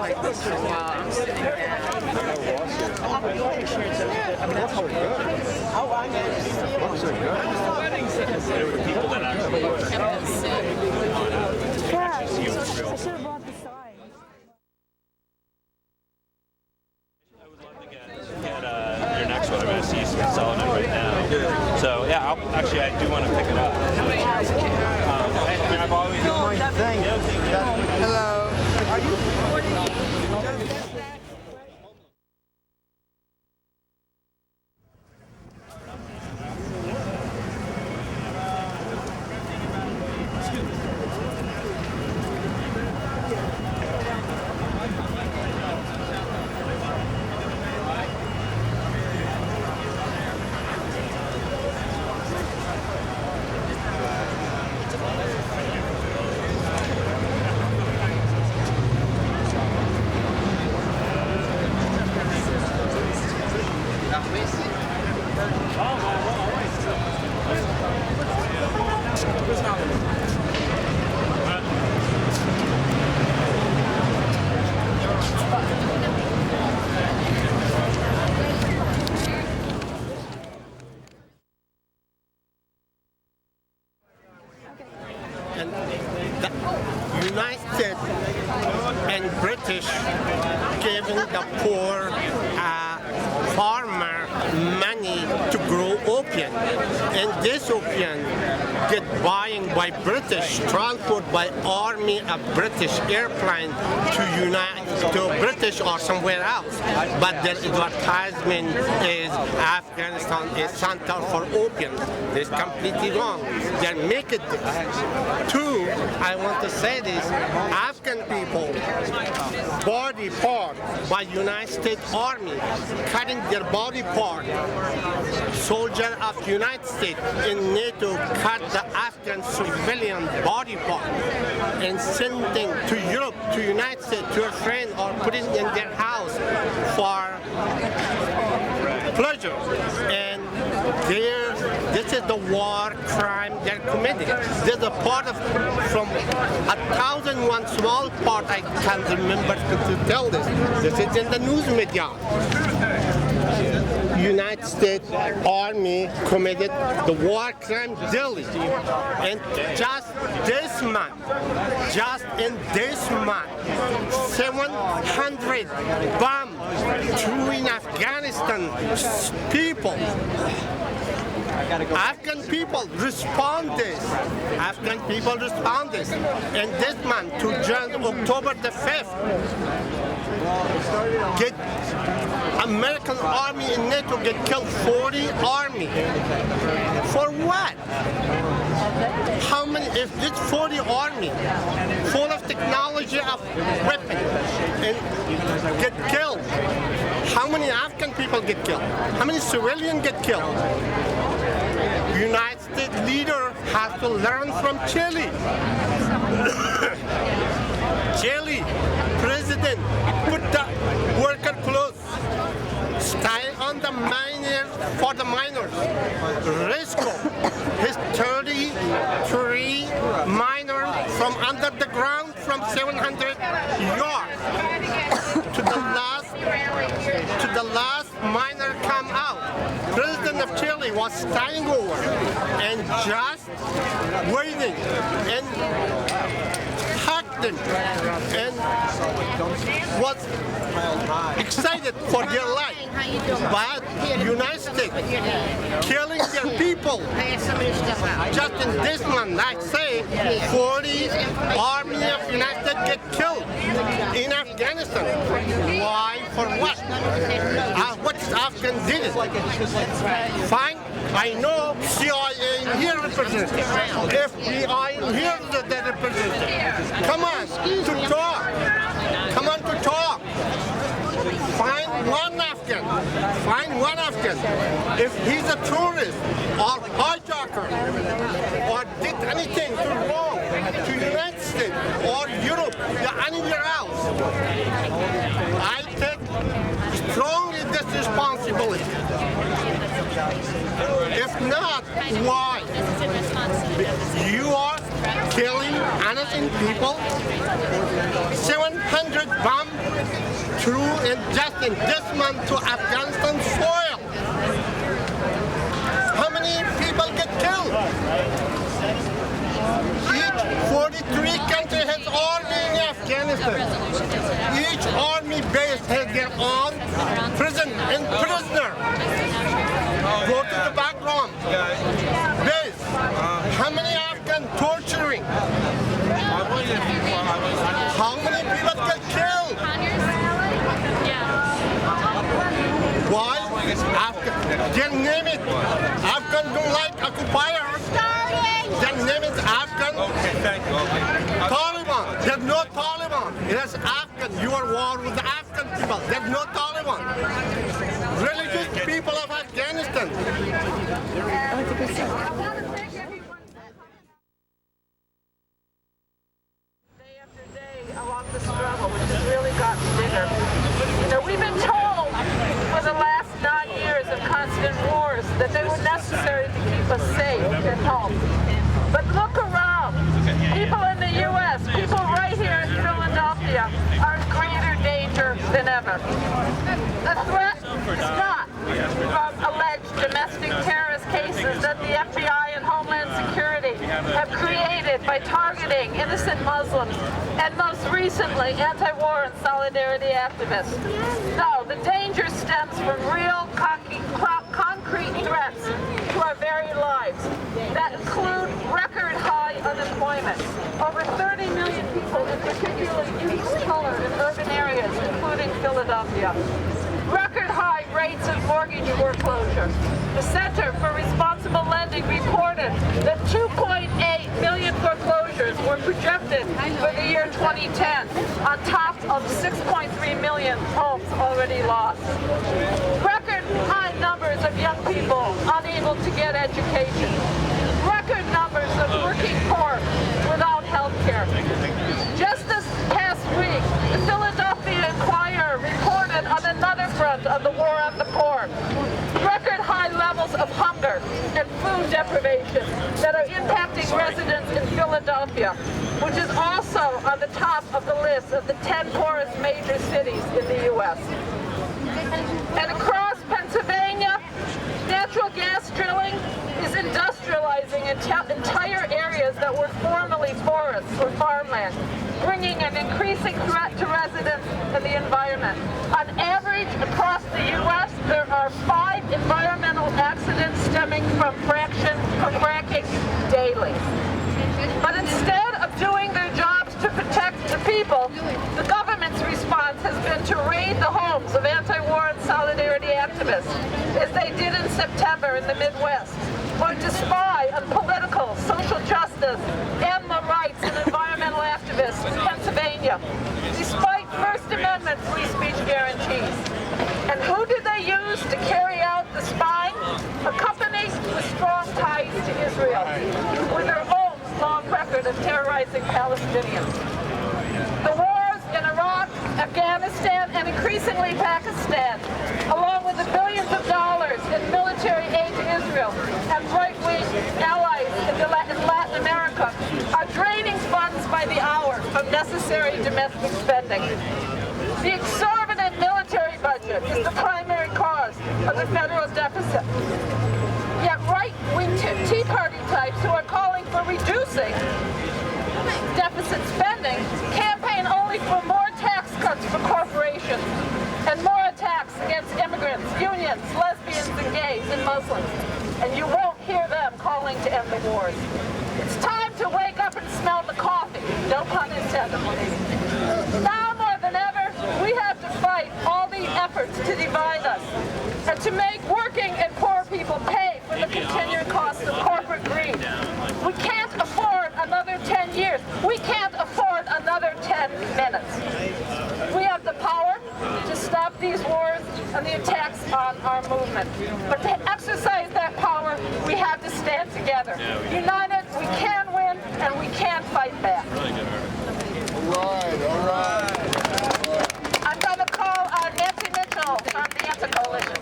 like this for a while. I'm sitting there. That's so good. Oh, I know. That's so good. They were the people that actually I should have bought the sign. I would love to get your next one. I'm going to see some selling it right now. So yeah, actually I do want to pick it up. I've always Hello. Are you and the United States and British giving the poor farmer money to grow opium, and this opium get buying by British, transport by army of British airplane to British or somewhere else. But their advertisement is Afghanistan is center for opium. It's completely wrong. They're making this. Two, I want to say this, Afghan people body part by United States Army, cutting their body part. Soldier of United States in NATO cut the Afghan civilian body part and sending to Europe, to United States, to a friend, or putting in their house for pleasure. And this is the war crime they're committing. There's a part of, from 1,001 small part I can remember to tell this. This is in the news media. United States Army committed the war crime daily. And just this month, just in this month, 700 bombs threw in Afghanistan people. Afghan people responded. Afghan people responded. And this month, to October the 5th, American Army and NATO get killed 40 army. For what? How many, if this 40 army full of technology of weapons and get killed, how many Afghan people get killed? How many civilians get killed? United States leader has to learn from Chile. Chile president put the worker clothes, style on the miners for the miners. Risco, his 33 miners from under the ground from 700 yards to the last miner come out. President of Chile was standing over and just waiting and hugged them and was excited for their life. But United States killing their people. Just in this month, I say 40 army of United States get killed in Afghanistan. Why? For what? What Afghan did it? Fine. I know CIA in here represents it. FBI in here they represent it. Come on, to talk. Come on to talk. Find one Afghan. Find one Afghan. If he's a tourist or hijacker or did anything wrong to the United States or Europe or anywhere else, I take strongly this responsibility. If not, why? You are killing innocent people. 700 bombs through and just in this month to Afghanistan soil. How many people get killed? Each 43 country has army in Afghanistan. Each army base has their own prison and prisoner. Go to the background. Base. How many Afghan torturing? How many people get killed? Why? Their name it. Afghan don't like occupiers. Their name is Afghan. Taliban. There's no Taliban. It is Afghan. You are war with the Afghan people. There's no Taliban. Religious people of Afghanistan. Day after day along the struggle, which has really gotten bigger. You know, we've been told for the last 9 years of constant wars that they were necessary to keep us safe at home. But look around. People in the U.S., people right here in Philadelphia are in greater danger than ever. The threat is not from alleged domestic terrorist cases that the FBI and Homeland Security have created by targeting innocent Muslims and most recently anti-war and solidarity activists. No, the danger stems from real concrete threats to our very lives that include record high unemployment. Over 30 million people, in particularly youth of color in urban areas, including Philadelphia. Record high rates of mortgage foreclosure. The Center for Responsible Lending reported that 2.8 million foreclosures were projected for the year 2010, on top of 6.3 million homes already lost. Record high numbers of young people unable to get education. Record numbers of working poor without health care. Just this past week, the Philadelphia Inquirer reported on another front of the war on the poor. Record high levels of hunger and food deprivation that are impacting residents in Philadelphia, which is also on the top of the list of the 10 poorest major cities in the U.S. And across Pennsylvania, natural gas drilling is industrializing entire areas that were formerly forests or farmland, bringing an increasing threat to residents and the environment. On average, across the U.S., there are 5 environmental accidents stemming from fracking daily. But instead of doing their jobs to protect the people, the government's response has been to raid the homes of anti-war and solidarity activists, as they did in September in the Midwest, or to spy on political, social justice, animal rights, and environmental activists in Pennsylvania, despite First Amendment free speech guarantees. And who did they use to carry out the spying? A company with strong ties to Israel, with their own long record of terrorizing Palestinians. The wars in Iraq, Afghanistan, and increasingly Pakistan, along with the billions of dollars in military aid to Israel and right-wing allies in Latin America, are draining funds by the hour from necessary domestic spending. The exorbitant military budget is the primary cause of the federal deficit. Yet right-wing Tea Party types who are calling for reducing deficit spending campaign only for more tax cuts for corporations and more attacks against immigrants, unions, lesbians, and gays, and Muslims. And you won't hear them calling to end the wars. It's time to wake up and smell the coffee. No pun intended. Now more than ever, we have to fight all the efforts to divide us and to make working and poor people pay for the continuing cost of corporate greed. We can't afford another 10 years. We can't afford another 10 minutes. We have the power to stop these wars and the attacks on our movement. But to exercise that power, we have to stand together. United, we can win, and we can fight back. All right. I'm going to call on Nancy Mitchell from the Anti-Coalition.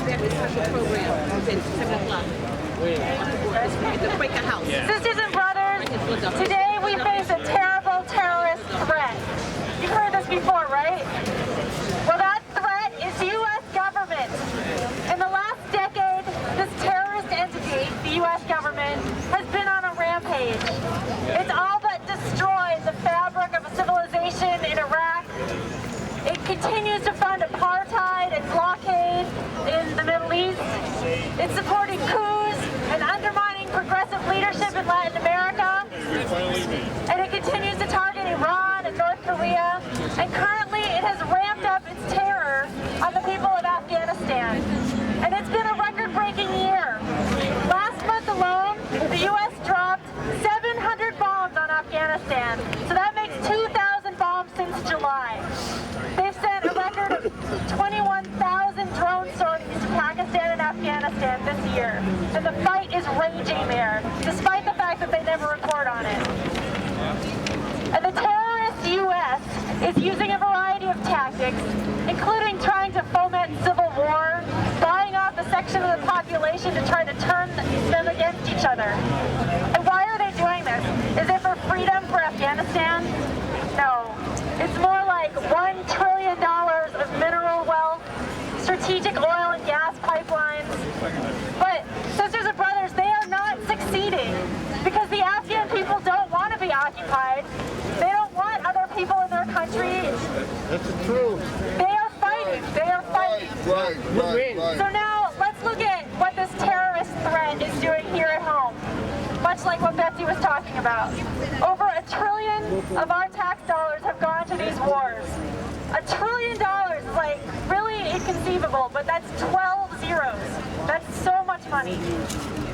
We have a special program at 7 o'clock. Sisters and brothers, today we face a terrible terrorist threat. You've heard this before, right? Well, that threat is the U.S. government. In the last decade, this terrorist entity, the U.S. government, has been on a rampage. It's all but destroyed the fabric of a civilization in Iraq. It continues to fund apartheid and blockade in the Middle East. It's supporting coups and undermining progressive leadership in Latin America. And it continues to target Iran and North Korea. And currently it has ramped up its terror on the people of Afghanistan. And it's been a record-breaking year. Last month alone, the U.S. dropped 700 bombs on Afghanistan. So that makes 2,000 bombs since July. They've sent a record of 21,000 drone sorties to Pakistan and Afghanistan this year. And the fight is raging there, despite the fact that they never report on it. And the terrorist U.S. is using a variety of tactics, including trying to foment civil war, buying off a section of the population to try to turn them against each other. And why are they doing this? Is it for freedom for Afghanistan? No. It's more like $1 trillion of mineral wealth, strategic oil and gas pipelines. But, sisters and brothers, they are not succeeding because the Afghan people don't want to be occupied. They don't want other people in their country. That's the truth. They are fighting. They are fighting. Right. So now, let's look at what this terrorist threat is doing here at home. Much like what Betsy was talking about. Over $1 trillion of our tax dollars have gone to these wars. $1 trillion is like really inconceivable, but that's 12 zeros. That's so much money.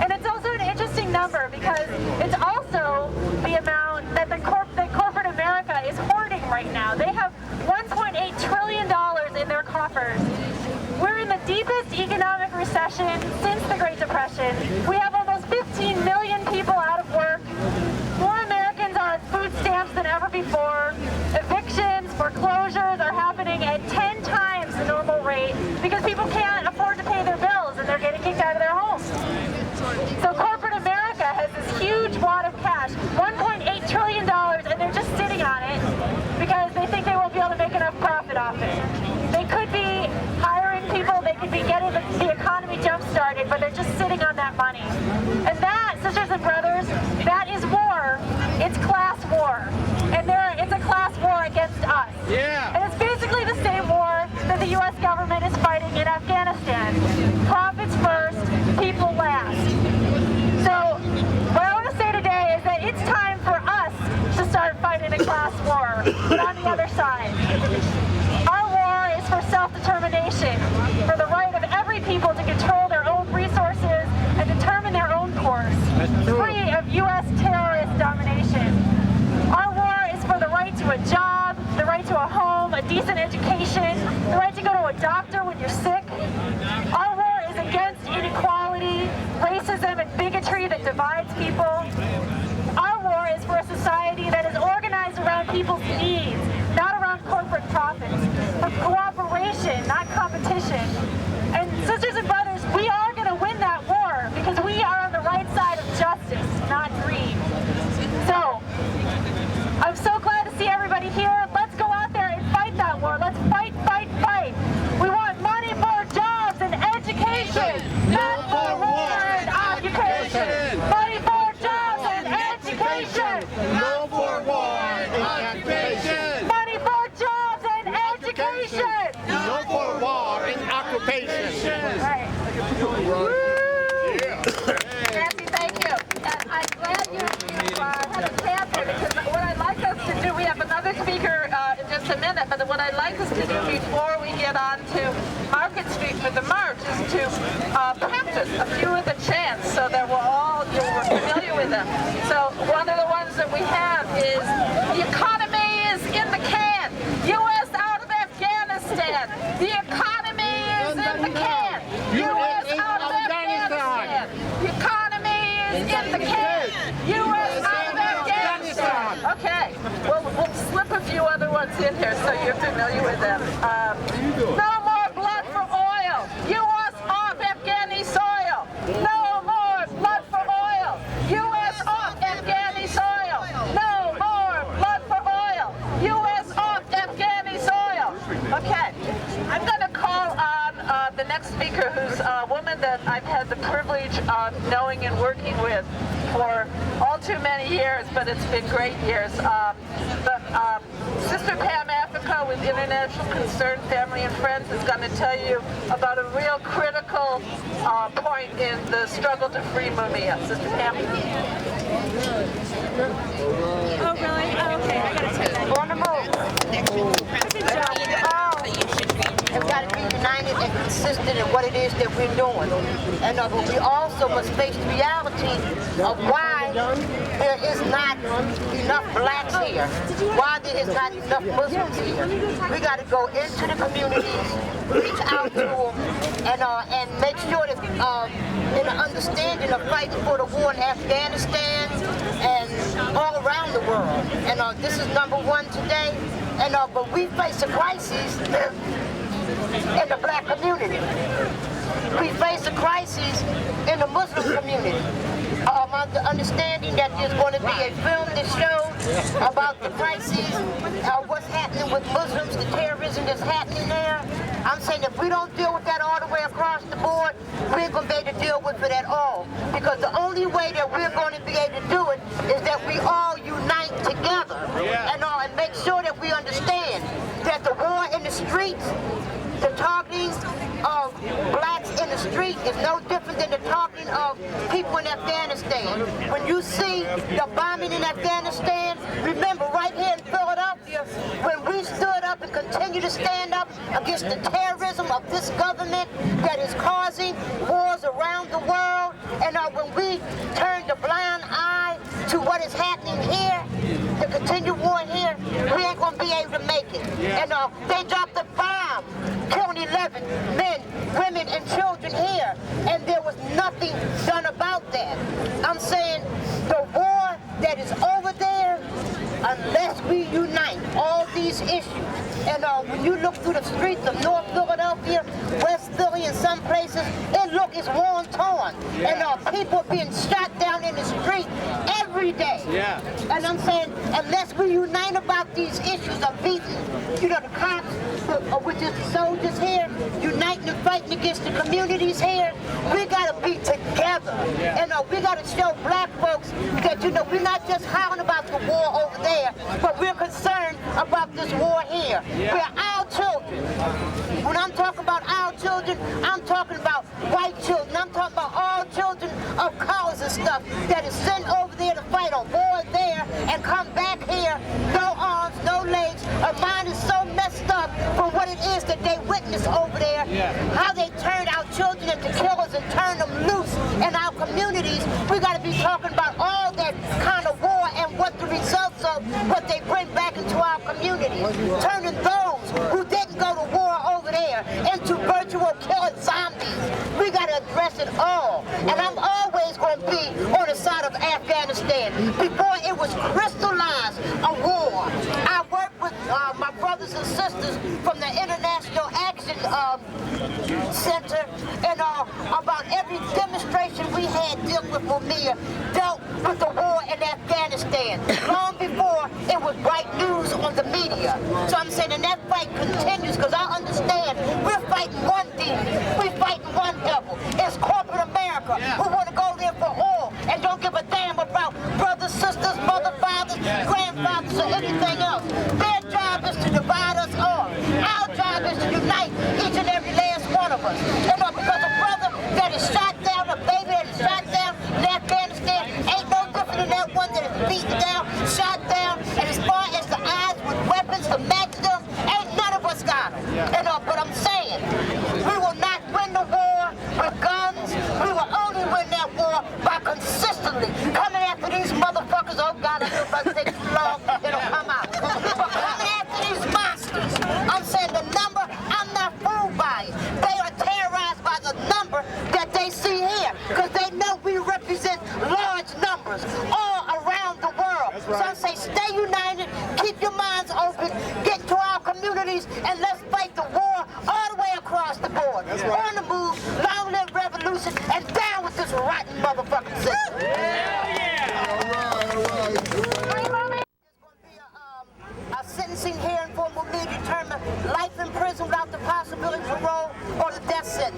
And it's also an interesting number because it's also the amount that the corporate America is hoarding right now. They have $1.8 trillion in their coffers. We're in the deepest economic recession since the Great Depression. We have almost 15 million people out of work. More Americans are on food stamps than ever before. Evictions, foreclosures are happening at 10 times the normal rate because people can't afford to pay their bills and they're getting kicked out of their homes. So corporate America has this huge wad of cash, $1.8 trillion, and they're just sitting on it because they think they won't be able to make enough profit off it. They could be hiring people, they could be getting the economy jump-started, but they're just sitting on that money. And that, sisters and brothers, that is war. It's class war. And it's a class war against us. Yeah. And it's basically the same war that the U.S. government is fighting in Afghanistan. Profits first, people last. So what I want to say today is that it's time for us to start fighting a class war, but on the other side. Our war is for self-determination, for the right of every people to control their own resources and determine their own course, free of U.S. terrorist domination. Our war is for the right to a job, the right to a home, a decent education, the right to go to a doctor when you're sick. Our war is against inequality, racism, and bigotry that divides people. Our war is for a society that is organized around people's needs, not around corporate profits, for cooperation, not competition. And sisters and brothers, we are going to win that war because we are on the right side of justice, not greed. So, I'm so glad to see everybody here. Let's go out there and fight that war. Let's fight, fight, fight. We want money for jobs and education, not for war and occupation. Money for jobs and education. No for war and occupation. Money for jobs and education. No for war and occupation. Right. Nancy, thank you. And I'm glad you had a chance here because what I'd like us to do, we have another speaker in just a minute, but what I'd like us to do before we get on to Market Street for the march is to practice a few of the chants so that you're familiar with them. So one of the ones that we have is, the economy is in the can. U.S. out of Afghanistan. The economy is in the can. U.S. out of Afghanistan. The economy is in the can. U.S. out of Afghanistan. Okay. Well, we'll slip a few other ones in here so you're familiar with them. No more blood for oil. U.S. off Afghani soil. No more about the next speaker, who's a woman that I've had the privilege of knowing and working with for all too many years, but it's been great years. Sister Pam Africa with International Concern Family and Friends is going to tell you about a real critical point in the struggle to free Mumia. Sister Pam. Oh, really? Oh, okay. I got to take that. On the move. We've got to be united and consistent in what it is that we're doing. And but we also must face the reality of why there is not enough blacks here, why there is not enough Muslims here. We got to go into the communities, reach out to them, and make sure that in the understanding of fighting for the war in Afghanistan and all around the world. And this is number one today. And but we face a crisis in the black community. We face a crisis in the Muslim community. Understanding that there's going to be a film that shows about the crises, what's happening with Muslims, the terrorism that's happening there. I'm saying if we don't deal with that all the way across the board, we're going to be able to deal with it at all. Because the only way that we're going to be able to do it is that we all unite together and make sure that we understand that the war in the streets, the targeting of blacks in the street is no different than the targeting of people in Afghanistan. When you see the bombing in Afghanistan, remember right here in Philadelphia, when we stood up and continue to stand up against the terrorism of this government that is causing wars around the world, and when we turned a blind eye to what is happening here, the continued war here, we ain't gonna be able to make it. And they dropped a bomb, killing 11 men, women, and children here, and there was nothing done about that. I'm saying the war that is over there, unless we unite all these issues, and when you look through the streets of North Philadelphia, West Philly, and some places, it's war-torn, and people are being shot down in the street every day. And I'm saying, unless we unite about these issues of beating, the cops, which is the soldiers here, uniting and fighting against the communities here, we gotta be together. And we gotta show black folks that, we're not just hollering about the war over there, but we're concerned about this war here. We're our children. When I'm talking about our children, I'm talking about white children. I'm talking about all children of colors and stuff that is sent over there to fight a war there and come back here, no arms, no legs. Our mind is so messed up for what it is that they witnessed over there, how they turned our children into killers and turned them loose in our communities. We got to be talking about all that kind of war and what the results of what they bring back into our communities, turning those who didn't go to war over there into virtual killing zombies. We got to address it all. And I'm always going to be on the side of Afghanistan. Before it was crystallized a war, I worked with my brothers and sisters from the International Action Center, and about every demonstration we had dealt with Mumia, dealt with the war in Afghanistan. Long before it was bright news on the media. So I'm saying, and that fight continues, because I understand we're fighting one demon, we're fighting one devil. It's corporate America who want to go there for oil and don't give a damn about brothers, sisters, mother, fathers, grandfathers, or anything else. Their job is to divide us all. Our job is to unite each and every last one of us. Because a brother that is shot down, a baby that is shot down in Afghanistan ain't no different than that one that is beaten down, shot down, and as far as the eyes with weapons to match them, ain't none of us got them. But I'm saying, we will not win the war with guns. We will only win that war by consistently coming after these motherfuckers. Oh God, I feel like it takes too long, it'll come out. But coming after these monsters, I'm saying the number, I'm not fooled by it. They are terrorized by the number that they see here, because they know we represent large numbers all around the world. So I say, stay united, keep your minds open, get to our communities, and let's fight the war all the way across the board. On the move, long live revolution, and down with this rotten motherfucking system. A sentencing hearing for Mumia determined life in prison without the possibility of parole or the death sentence.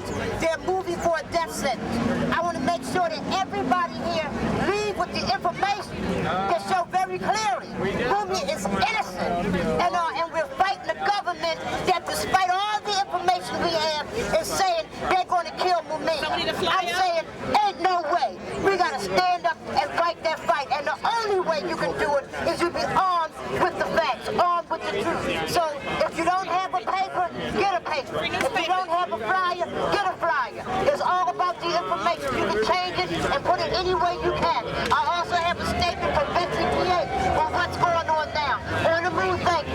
saying that despite all the information we have, is saying they're going to kill Mumia. I'm saying, ain't no way. We got to stand up and fight that fight. And the only way you can do it is you be armed with the facts, armed with the truth. So if you don't have a paper, get a paper. If you don't have a flyer, get a flyer. It's all about the information. You can change it and put it any way you can. I also have a statement from Vincent PA on what's going on now. On the move, thank you.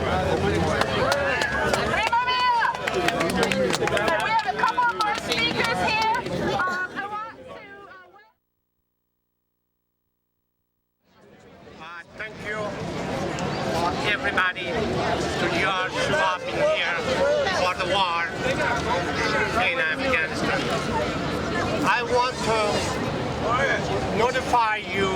We have a couple of more speakers here. I want to... Thank you everybody to your show up in here for the war in Afghanistan. I want to notify you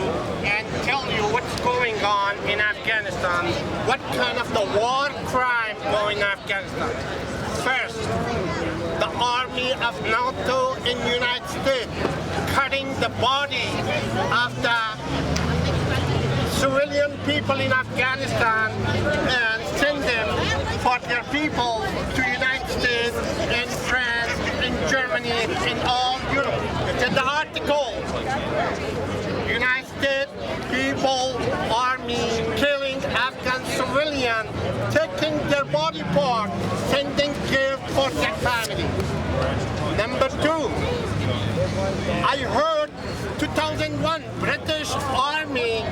and tell you what's going on in Afghanistan, what kind of the war crime going in Afghanistan. First, the army of NATO in the United States cutting the body of the civilian people in Afghanistan and send them for their people to United States and France and Germany and all Europe. It's in the article. United States people, army, killing Afghan civilian, taking their body part, sending gift for their family. Number two, I heard 2001 British Army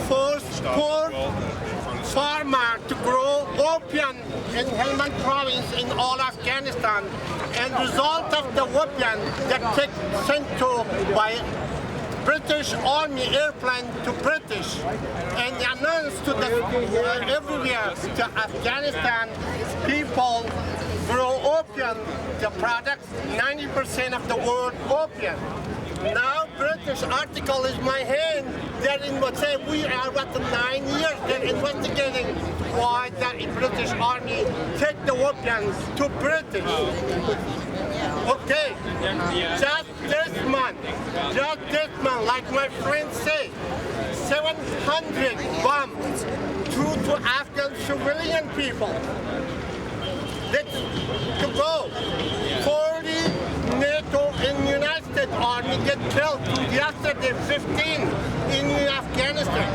forced poor farmer to grow opium in Helmand province in all Afghanistan, and result of the opium that sent to by British Army airplane to British and announced to the everywhere to Afghanistan people grow opium, the product 90% of the world opium. Now British article is my hand. They're in what say we are about 9 years. They're investigating why the British Army take the weapons to British. Okay, just this month, like my friends say, 700 bombs through to Afghan civilian people. Let's go. 40 NATO and United States Army get killed yesterday, 15 in Afghanistan.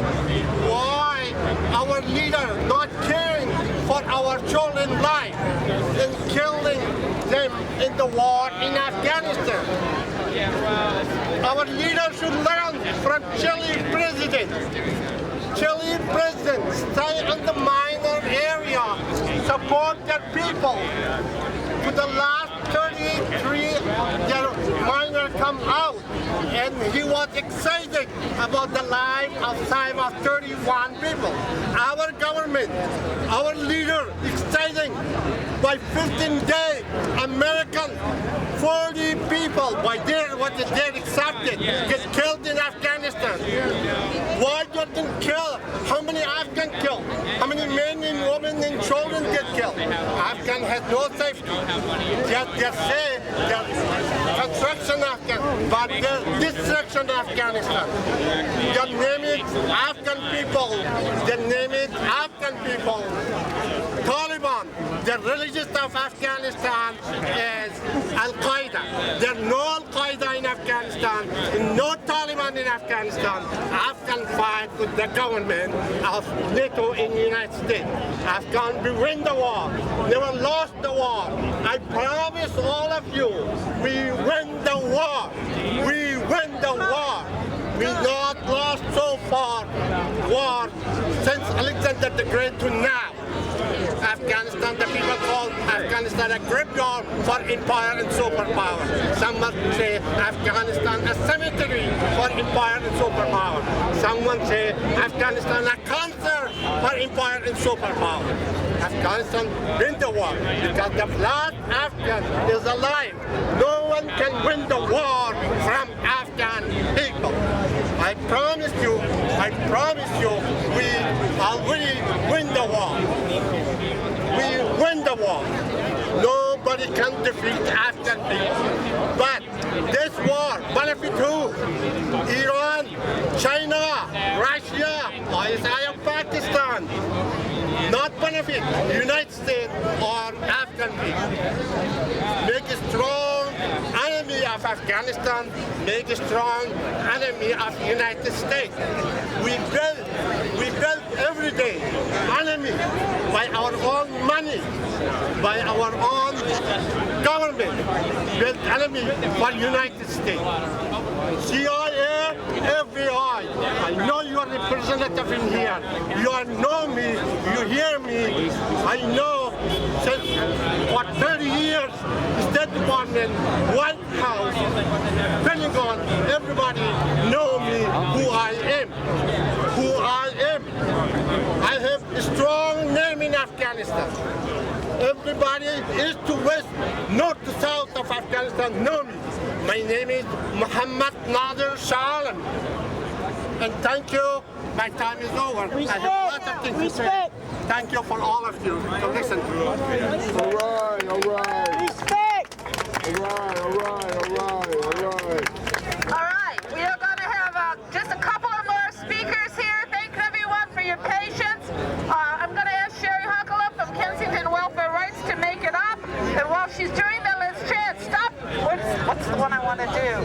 Why our leader not caring for our children's life and killing them in the war in Afghanistan? Our leader should learn from Chile president. Chile president stay in the minor area, support their people. To the last 33, their minor come out, and he was excited about the life outside of 31 people. Our government, our leader, exciting by 15 days, American 40 people by their what is there accepted get killed in Afghanistan. Why didn't kill? How many Afghan killed? How many men and women and children get killed? Afghan has no safety. Just say that construction Afghan, but the destruction Afghanistan. They name it Afghan people. They name it Afghan people. Taliban, the religious of Afghanistan is Al-Qaeda. There's no Al-Qaeda in Afghanistan, no Taliban in Afghanistan. Afghan fight with the government of NATO in the United States. Afghan will win the war, never lost the war. I promise all of you, we win the war. We win the war. We not lost so far war since Alexander the Great to now. Afghanistan, the people call Afghanistan a graveyard for empire and superpower. Someone say Afghanistan a cemetery for empire and superpower. Someone say Afghanistan a cancer for empire and superpower. Afghanistan win the war because the last Afghan is alive. No one can win the war from Afghan people. I promise you, we already win the war. We win the war. Nobody can defeat Afghan people. But this war benefit who? Iran, China, Russia, Pakistan. Not benefit United States or unity. Make a strong enemy of Afghanistan, make a strong enemy of the United States. We build every day enemy by our own money, by our own government, build enemy for United States. CIA, FBI, I know you are representative in here. You all know me, you hear me. I know since for 30 years, State Department, White House, Pentagon, everybody know me, who I am. Who I am. I have a strong name in Afghanistan. Everybody east to west, north to south of Afghanistan know me. My name is Muhammad Nader Shahalemi. And thank you. My time is over. I have lots of things to say. Thank you for all of you to listen to. All right, all right. Respect. All right, all right, all right, all right. All right, we are going to have just a couple of more speakers here. Thank everyone for your patience. I'm going to ask Sherry Huckala from Kensington Welfare Rights to make it up. And while she's doing that, let's chant, stop. What's the one I want to do?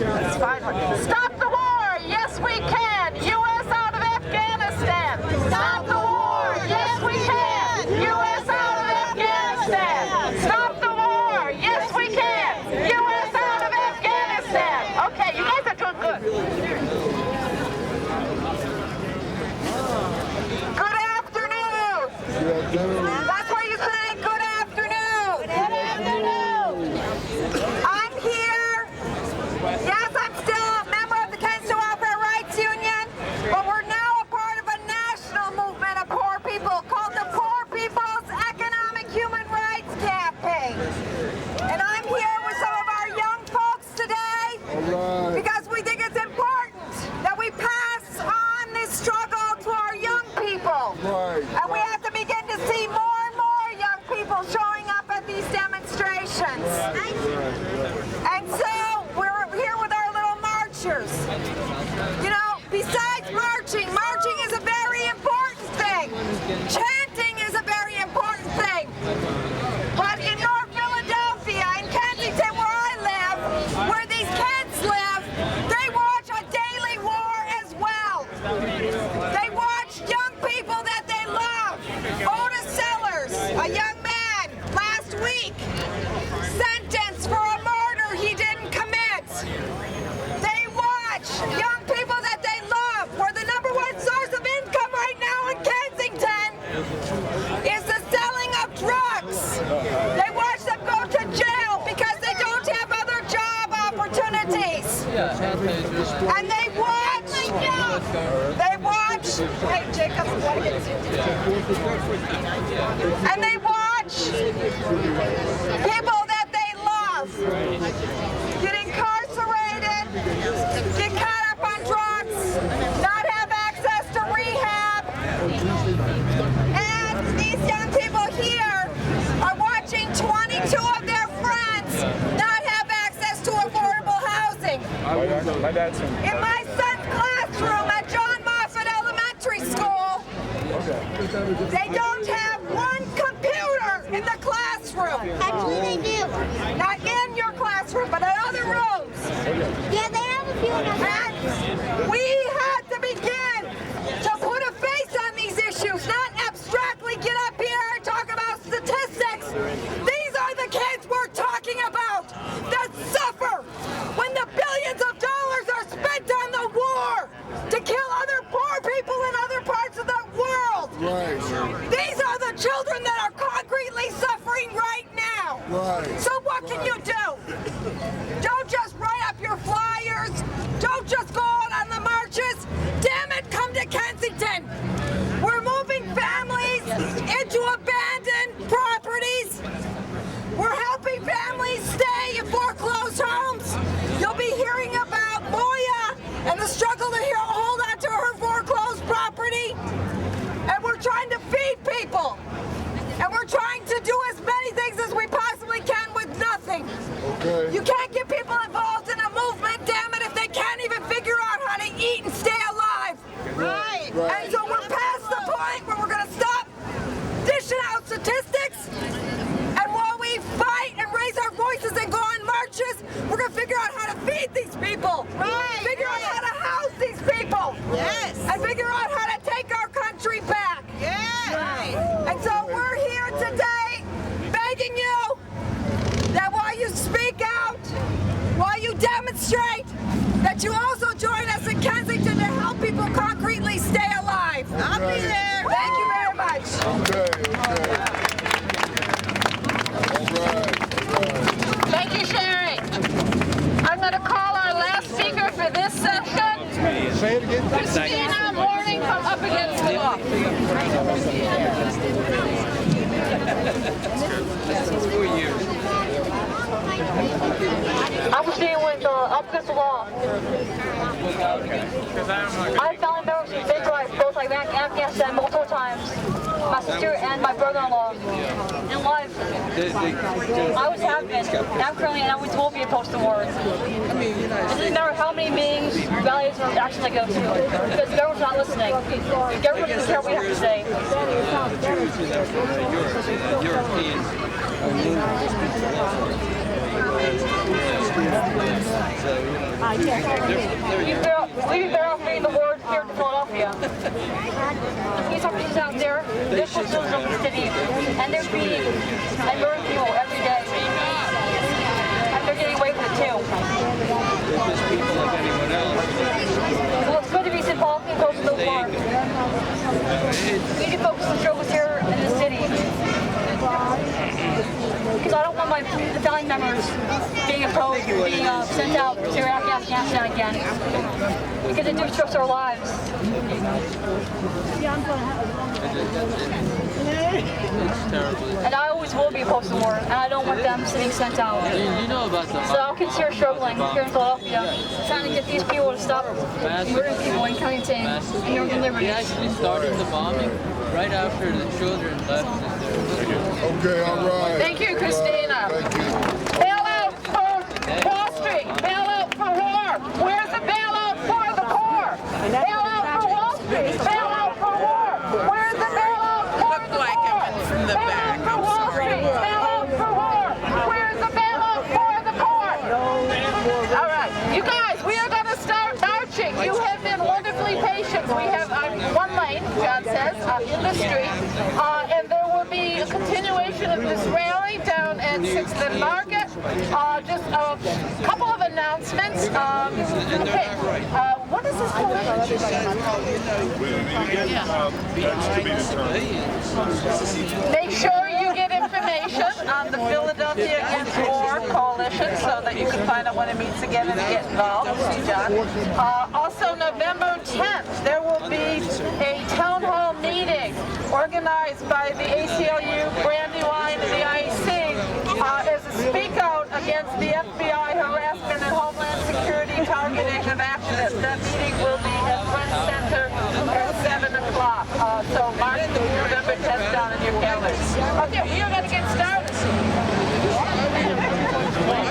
Let's find one. Stop the war. Yes, we can. U.S. out of Afghanistan. Stop the war. Yes, we can. U.S. out of Afghanistan. Stop the war. Yes, we can. U.S. out of Afghanistan. Okay, you guys are doing good. Good afternoon. That's why you say good afternoon. Good afternoon. I'm here. Yes, I'm still a member of the Kensington Welfare Rights Union, but we're now a part of a national movement of poor people called the Poor People's Economic Human Rights Campaign. And I'm here with some of our young folks today because we think it's important that we pass on this struggle to our young people. And we have to begin to see more and more young people showing up at these demonstrations. And so we're here with our little marchers. You know, besides marching, marching is a very important thing. Chanting is a very important thing. But in North Philadelphia, in Kensington, where I live, where these kids live, they watch a daily war as well. They watch young people that they love. Otis Sellers, a young man, last week, sentenced for a murder he didn't commit. They watch young people that they love, where the #1 source of income right now in Kensington is the selling of drugs. They watch them go to jail because they don't have other job opportunities. And they watch, hey Jacob, and they watch people that they love get incarcerated, get caught up on drugs, not have access to rehab. And these young people here are watching 22 of their friends not have access to affordable housing. In my son's classroom at John Moffett Elementary School, they don't have one computer in the classroom. Actually, they do. Not in your classroom, but in other rooms. Yeah, they have a few in our And we had to begin to put a face on these issues, not abstractly get up here and talk about statistics. These are the kids we're talking about that suffer when the billions of dollars are spent on the war to kill other poor people in other parts of the world. These are the children that are concretely suffering right now. So what can you do? Don't just write up your flyers. Don't just go out on the marches. Damn it, come to Kensington. We're moving families into abandoned properties. We're helping families stay in foreclosed homes. You'll be hearing about Moya and the struggle to hold on to her foreclosed property. And we're trying to feed people. And we're trying to do as many things as we possibly can with nothing. You can't get people involved in a movement, damn it, if they can't even figure out how to eat and stay alive. And so we're past the point where we're going to stop dishing out statistics like up against the law. I have family members who've been to both like Afghanistan multiple times. My sister and my brother-in-law. In life, I always have been. And I'm currently and always will be opposed to war. It doesn't matter how many meetings, rallies, or actions I go to, because the government's not listening. The government doesn't care what we have to say. We'd be better off reading the word here in Philadelphia. These companies out there, they're supposed to live in the city, and they're beating and murdering people every day. And they're getting away with it too. Well, it's good to be symbolic and close to the war. We need to focus on struggles here in the city. Because I don't want my family members being opposed, being sent out to Iraq and Afghanistan again. Because it disrupts their lives. And I always will be opposed to war, and I don't want them being sent out. You know about the So I'll consider struggling here in Philadelphia, trying to get these people to stop murdering people in Covington and Northern Liberty. He actually started the bombing right after the children left. Okay, all right. Thank you, Christina. Thank you. Bailout for Wall Street. Bailout for war. Where's the bailout for the poor? Bailout for Wall Street. Bailout for war. Where's the bailout for the poor? From the back. Bailout for Wall Street. Bailout for war. Where's the bailout for the poor? All right, you guys, we are going to start marching. You have been wonderfully patient. We have one lane, John says, in the street, and there will be a continuation of this rally down at 6th and Market. Just a couple of announcements. Okay, what is this coalition? Make sure you get information on the Philadelphia Against War Coalition so that you can find out when it meets again and get involved. See John. Also, November 10th, there will be a town hall meeting organized by the ACLU, Brandywine, and the IEC as a speak out against the FBI harassment and Homeland Security targeting of activists. That meeting will be at Friends Center at 7 o'clock. So mark November 10th down in your calendars. Okay, we are going to get started. We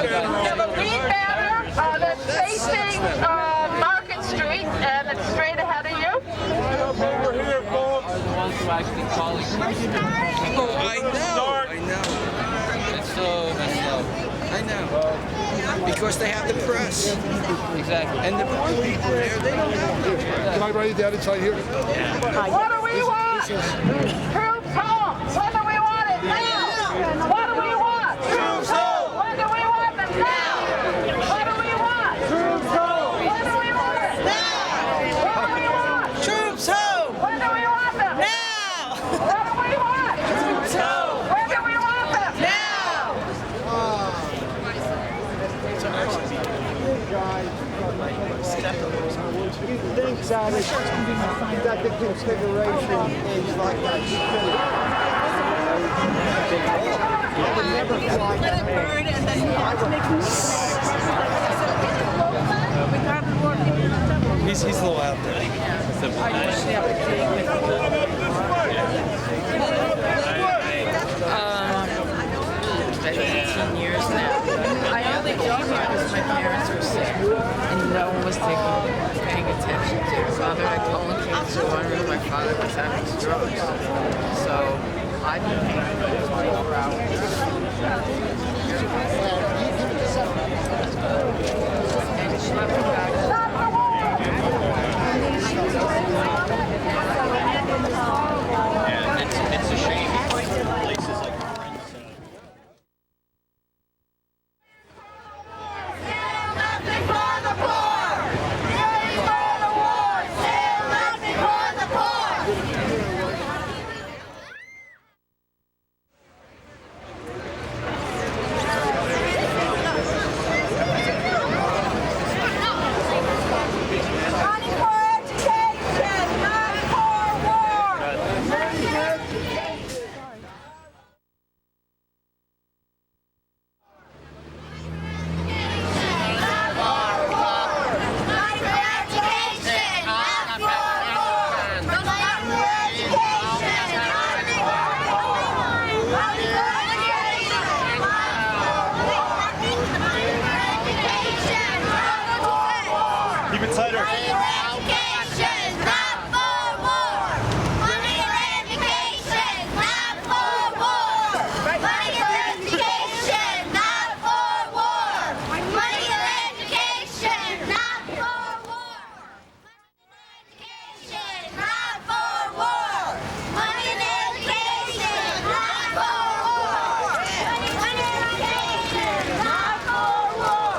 have a lead banner that's facing Market Street, and it's straight ahead of you. Over here, folks. The ones who actually calling. Oh, I know. It's so messed up. I know. Because they have the press. Exactly. And the poor people there, they don't have the press. Can I write it down inside here? What do we want? Troops home. When do we want it? Now. What do we want? Troops home. When do we want them? Now. What do we want? Troops home. When do we want it? Now. What do we want? Troops home! When do we want them? Now! What do we want? Troops home! When do we want them? Now! You think that the configuration is like that? I would never fly that way. He's a little out there. Been 18 years now. I only came here because my parents were sick and no one was paying attention to. My mother had colon cancer, one room, my father was having strokes. So I've been paying for 24 hours. And slept back. It's a shame. Places like Money in education, not for war. Money in education, not for war. Money in education, not for war. Money in education, not for war. Education, not for war. Money in education, not for war. Money in education, not for war.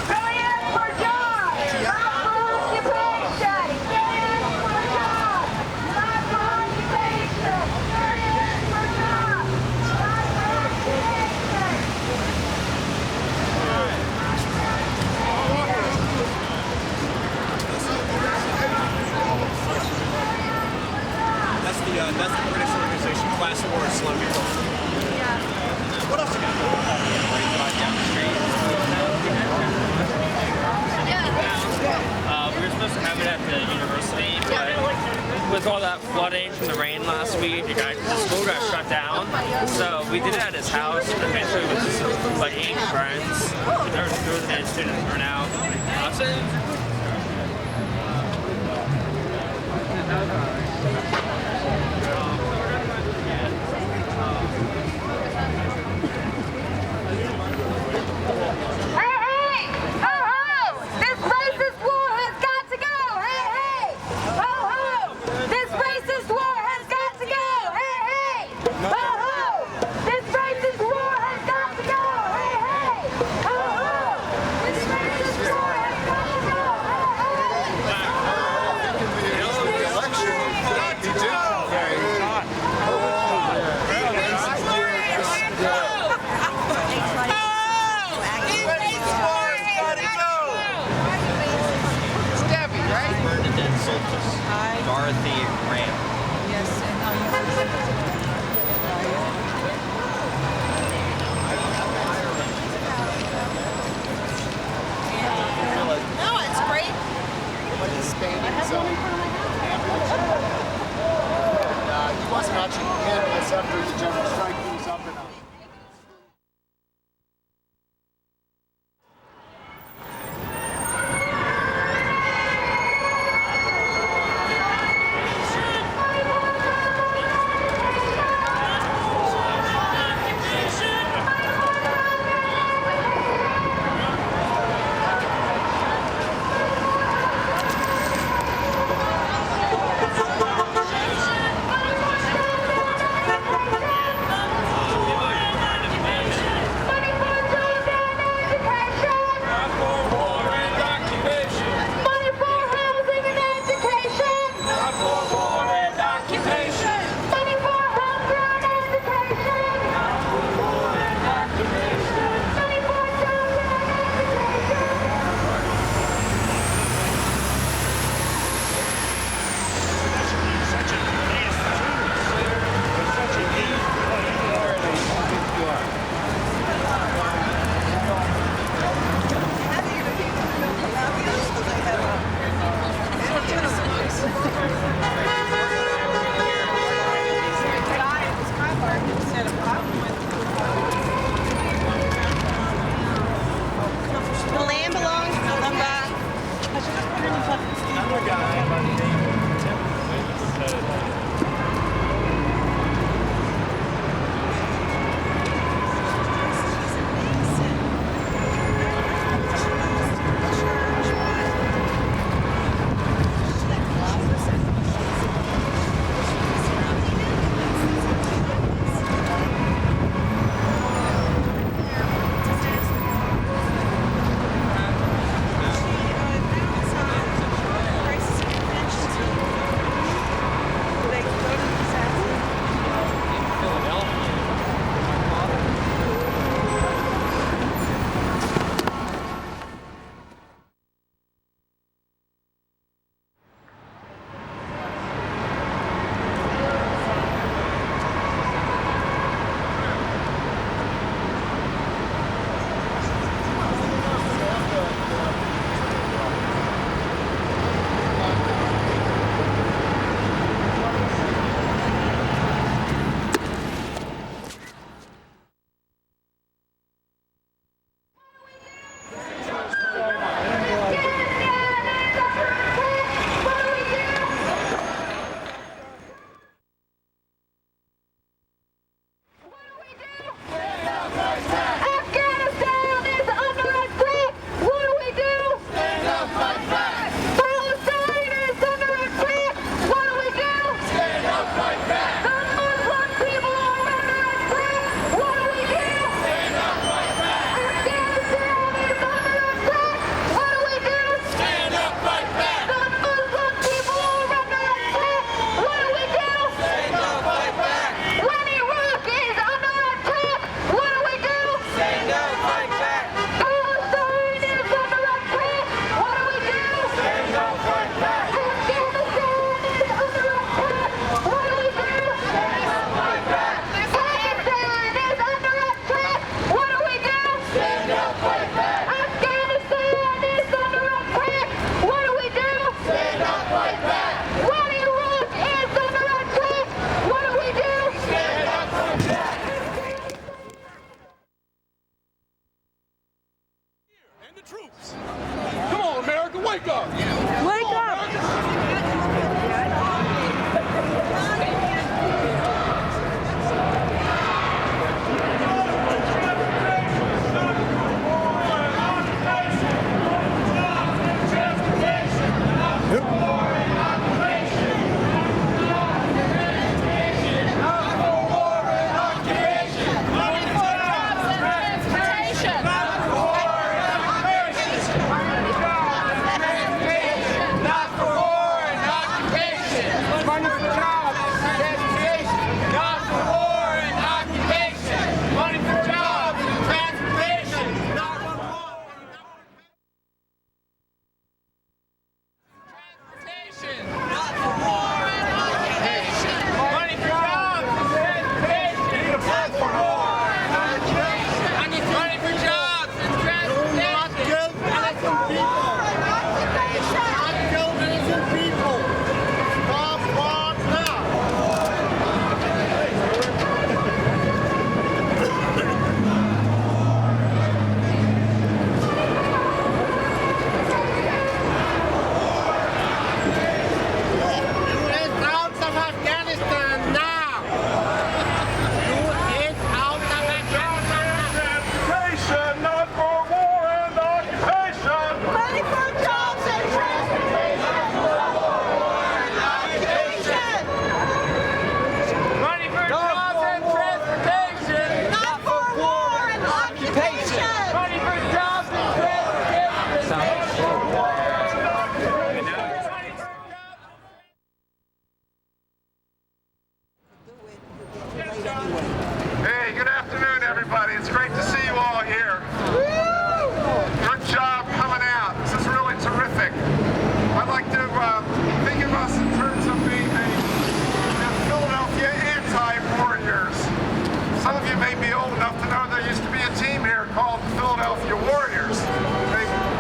Brilliant for jobs, not for occupation. Brilliant for jobs, not for occupation. Brilliant for jobs, not for occupation. That's the British organization, Class 4 Slum People. What else you got? Down the street. We were supposed to have it at the university, but with all that flooding from the rain last week, the school got shut down. So we did it at his house. Eventually, with just like 8 friends. There was a student burnout. Hey, hey! Ho, ho! This racist war has got to go! Hey, hey! Ho, ho! This racist war has got to go! Hey, hey! Ho, ho! This racist war has got to go! Hey, hey! Ho, ho! This racist war has got to go! the troops. Come on, America, wake up. Wake up. Hey, good afternoon, everybody. It's great to see you all here. Good job coming out. This is really terrific. I'd like to think of us in terms of being the Philadelphia anti-warriors. Some of you may be old enough to know there used to be a team here called the Philadelphia Warriors.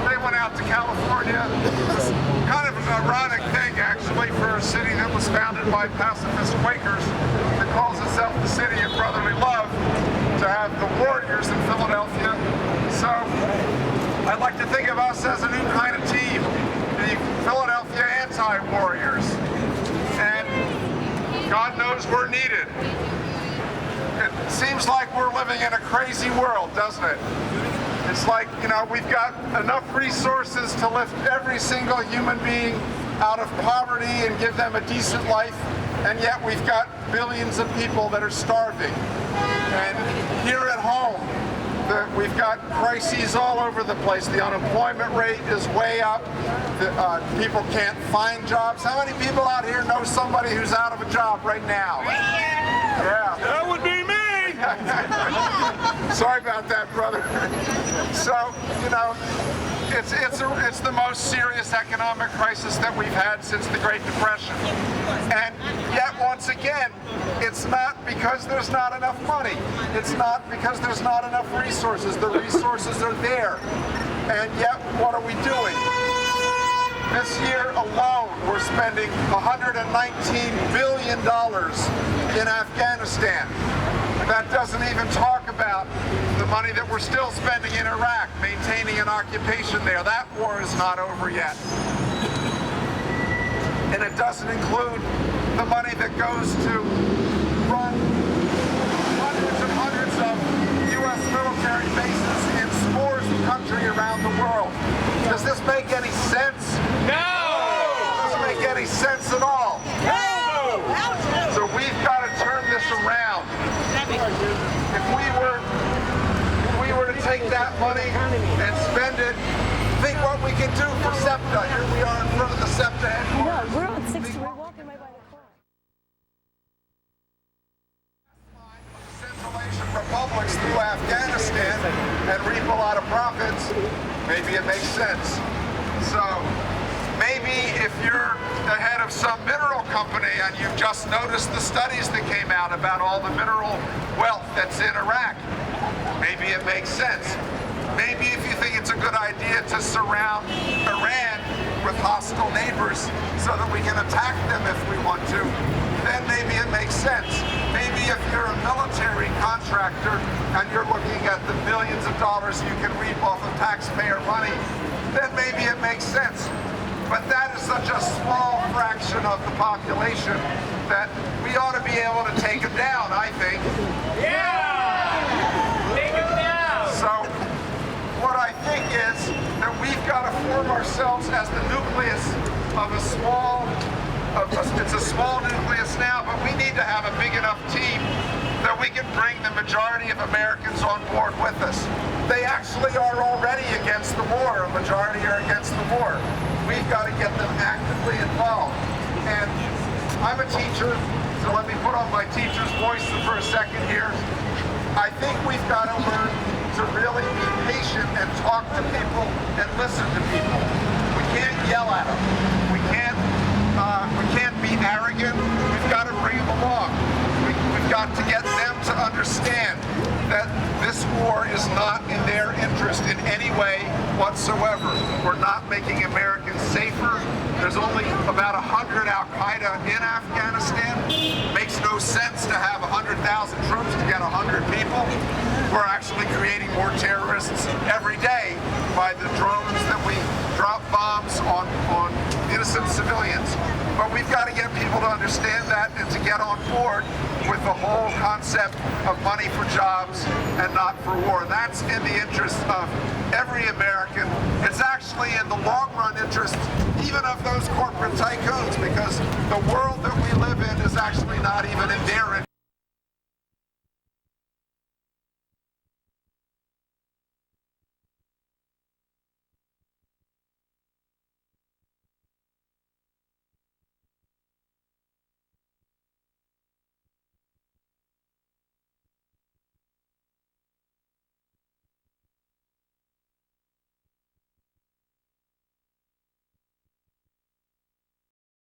They went out to California. It's kind of an ironic thing, actually, for a city that was founded by pacifist Quakers that calls itself the city of brotherly love, to have the Warriors in Philadelphia. So I'd like to think of us as a new kind of team, the Philadelphia anti-warriors. And God knows we're needed. It seems like we're living in a crazy world, doesn't it? It's like, you know, we've got enough resources to lift every single human being out of poverty and give them a decent life, and yet we've got billions of people that are starving. And here at home, we've got crises all over the place. The unemployment rate is way up. People can't find jobs. How many people out here know somebody who's out of a job right now? Yeah. That would be me. Sorry about that, brother. So, you know, it's the most serious economic crisis that we've had since the Great Depression. And yet, once again, it's not because there's not enough money. It's not because there's not enough resources. The resources are there. And yet, what are we doing? This year alone, we're spending $119 billion in Afghanistan. That doesn't even talk about the money that we're still spending in Iraq, maintaining an occupation there. That war is not over yet. And it doesn't include the money that goes to run hundreds and hundreds of U.S. military bases in scores of countries around the world. Does this make any sense? No! It doesn't make any sense at all. No! So we've got to turn this around. If we were to take that money and spend it, think what we can do for SEPTA. Here we are in front of the SEPTA headquarters. No, we're on 6th. We're walking right by the clock. Central Asian republics through Afghanistan and reap a lot of profits. Maybe it makes sense. So maybe if you're the head of some mineral company and you've just noticed the studies that came out about all the mineral wealth that's in Iraq, maybe it makes sense. Maybe if you think it's a good idea to surround Iran with hostile neighbors so that we can attack them if we want to, then maybe it makes sense. Maybe if you're a military contractor and you're looking at the millions of dollars you can reap off of taxpayer money, then maybe it makes sense. But that is such a small fraction of the population that we ought to be able to take it down, I think. Yeah! Take it down! So, what I think is that we've got to form ourselves as the nucleus of a small, it's a small nucleus now, but we need to have a big enough team that we can bring the majority of Americans on board with us. They actually are already against the war. A majority are against the war. We've got to get them actively involved. And I'm a teacher, so let me put on my teacher's voice for a second here. I think we've got to learn to really be patient and talk to people and listen to people. We can't yell at them. We can't be arrogant. We've got to bring them along. We've got to get them to understand that this war is not in their interest in any way whatsoever. We're not making Americans safer. There's only about 100 Al-Qaeda in Afghanistan. Makes no sense to have 100,000 troops to get 100 people. We're actually creating more terrorists every day by the drones that we drop bombs on innocent civilians. But we've got to get people to understand that and to get on board with the whole concept of money for jobs and not for war. That's in the interest of every American. It's actually in the long run interest even of those corporate tycoons, because the world that we live in is actually not even in their interest.